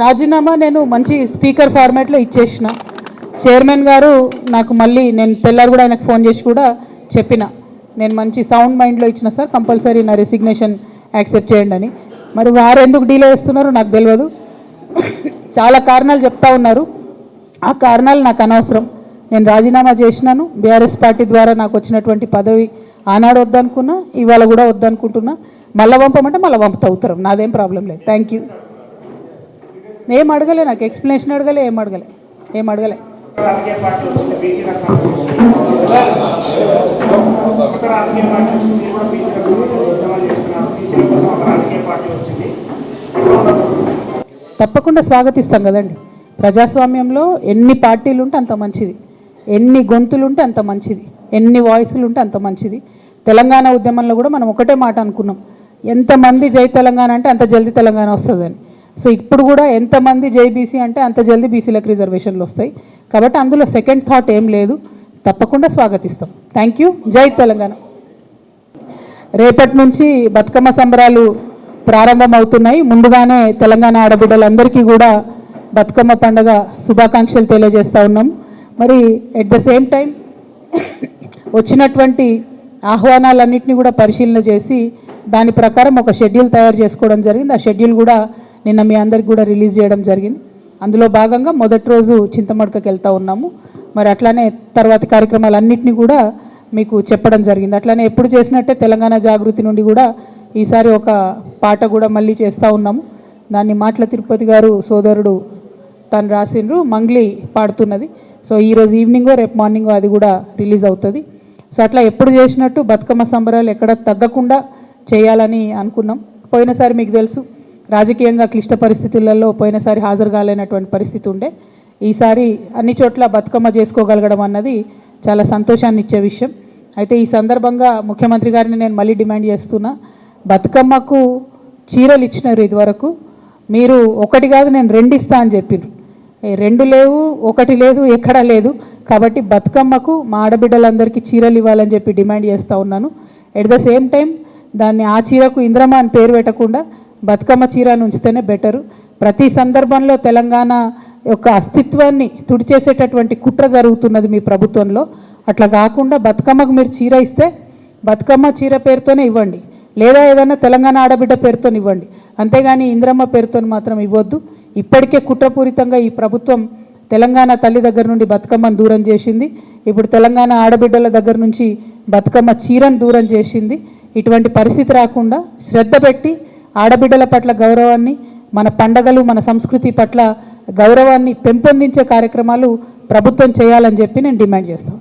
రాజీనామా నేను మంచి స్పీకర్ ఫార్మాట్లో ఇచ్చేసిన. చైర్మన్ గారు నాకు మళ్ళీ నేను తెల్లారు కూడా ఆయనకు ఫోన్ చేసి కూడా చెప్పిన, నేను మంచి సౌండ్ మైండ్లో ఇచ్చిన సార్, కంపల్సరీ నా రెసిగ్నేషన్ యాక్సెప్ట్ చేయండి అని. మరి వారు ఎందుకు డీలే చేస్తున్నారో నాకు తెలియదు. చాలా కారణాలు చెప్తా ఉన్నారు, ఆ కారణాలు నాకు అనవసరం. నేను రాజీనామా చేసినాను. బీఆర్ఎస్ పార్టీ ద్వారా నాకు వచ్చినటువంటి పదవి ఆనాడు వద్దనుకున్నా, ఇవాళ కూడా వద్దనుకుంటున్నా. మళ్ళీ పంపమంటే మళ్ళీ పంపుతా ఉత్తరం, నాదేం ప్రాబ్లం లేదు. Thank you. ఏం అడగలే, నాకు ఎక్స్ప్లెనేషన్ అడగలే, ఏం అడగలే. తప్పకుండా స్వాగతిస్తాం కదండి. ప్రజాస్వామ్యంలో ఎన్ని పార్టీలు ఉంటే అంత మంచిది, ఎన్ని గొంతులు ఉంటే అంత మంచిది, ఎన్ని వాయిస్లు ఉంటే అంత మంచిది. తెలంగాణ ఉద్యమంలో కూడా మనం ఒకటే మాట అనుకున్నాం, ఎంతమంది జై తెలంగాణ అంటే అంత జల్దీ తెలంగాణ వస్తుందని. సో ఇప్పుడు కూడా ఎంతమంది జై బీసీ అంటే అంత జల్దీ బీసీలకు రిజర్వేషన్లు వస్తాయి. కాబట్టి అందులో సెకండ్ థాట్ ఏం లేదు, తప్పకుండా స్వాగతిస్తాం. Thank you. జై తెలంగాణ. రేపటి నుంచి బతుకమ్మ సంబరాలు ప్రారంభమవుతున్నాయి. ముందుగానే తెలంగాణ ఆడబిడ్డలందరికీ కూడా బతుకమ్మ పండుగ శుభాకాంక్షలు తెలియజేస్తూ ఉన్నాము. మరి ఎట్ ద సేమ్ టైం వచ్చినటువంటి ఆహ్వానాలన్నింటినీ కూడా పరిశీలన చేసి దాని ప్రకారం ఒక షెడ్యూల్ తయారు చేసుకోవడం జరిగింది. ఆ షెడ్యూల్ కూడా నిన్న మీ అందరికి కూడా రిలీజ్ చేయడం జరిగింది. అందులో భాగంగా మొదటి రోజు చింతమడకకి వెళ్తూ ఉన్నాము. మరి అట్లానే తర్వాతి కార్యక్రమాలన్నింటినీ కూడా మీకు చెప్పడం జరిగింది. అట్లానే ఎప్పుడు చేసినట్టే తెలంగాణ జాగృతి నుండి కూడా ఈసారి ఒక పాట కూడా మళ్ళీ చేస్తూ ఉన్నాము. దాన్ని మాటల తిరుపతి గారు సోదరుడు తను రాసిండ్రు, మంగ్లీ పాడుతున్నది. సో ఈరోజు ఈవినింగో రేపు మార్నింగో అది కూడా రిలీజ్ అవుతుంది. సో అట్లా ఎప్పుడు చేసినట్టు బతుకమ్మ సంబరాలు ఎక్కడ తగ్గకుండా చేయాలని అనుకున్నాం. పోయినసారి మీకు తెలుసు, రాజకీయంగా క్లిష్ట పరిస్థితులలో పోయినసారి హాజరు కాలేనటువంటి పరిస్థితి ఉండే. ఈసారి అన్ని చోట్ల బతుకమ్మ చేసుకోగలగడం అన్నది చాలా సంతోషాన్ని ఇచ్చే విషయం. అయితే ఈ సందర్భంగా ముఖ్యమంత్రి గారిని నేను మళ్ళీ డిమాండ్ చేస్తున్నా, బతుకమ్మకు చీరలు ఇచ్చినారు ఇదివరకు, మీరు ఒకటి కాదు నేను 2 ఇస్తా అని చెప్పినారు. 2 లేవు, 1 లేదు, ఎక్కడా లేదు. కాబట్టి బతుకమ్మకు మా ఆడబిడ్డలందరికీ చీరలు ఇవ్వాలని చెప్పి డిమాండ్ చేస్తూ ఉన్నాను. ఎట్ ద సేమ్ టైం దాన్ని ఆ చీరకు ఇంద్రమ్మ అని పేరు పెట్టకుండా బతుకమ్మ చీరను ఉంచితేనే బెటరు. ప్రతి సందర్భంలో తెలంగాణ యొక్క అస్తిత్వాన్ని తుడిచేసేటటువంటి కుట్ర జరుగుతున్నది మీ ప్రభుత్వంలో. అట్లా కాకుండా బతుకమ్మకు మీరు చీర ఇస్తే బతుకమ్మ చీర పేరుతోనే ఇవ్వండి, లేదా ఏదైనా తెలంగాణ ఆడబిడ్డ పేరుతో ఇవ్వండి, అంతేగాని ఇంద్రమ్మ పేరుతో మాత్రం ఇవ్వద్దు. ఇప్పటికే కుట్రపూరితంగా ఈ ప్రభుత్వం తెలంగాణ తల్లి దగ్గర నుండి బతుకమ్మను దూరం చేసింది. ఇప్పుడు తెలంగాణ ఆడబిడ్డల దగ్గర నుంచి బతుకమ్మ చీరను దూరం చేసింది. ఇటువంటి పరిస్థితి రాకుండా శ్రద్ధ పెట్టి ఆడబిడ్డల పట్ల గౌరవాన్ని, మన పండగలు మన సంస్కృతి పట్ల గౌరవాన్ని పెంపొందించే కార్యక్రమాలు ప్రభుత్వం చేయాలని చెప్పి నేను డిమాండ్ చేస్తాను.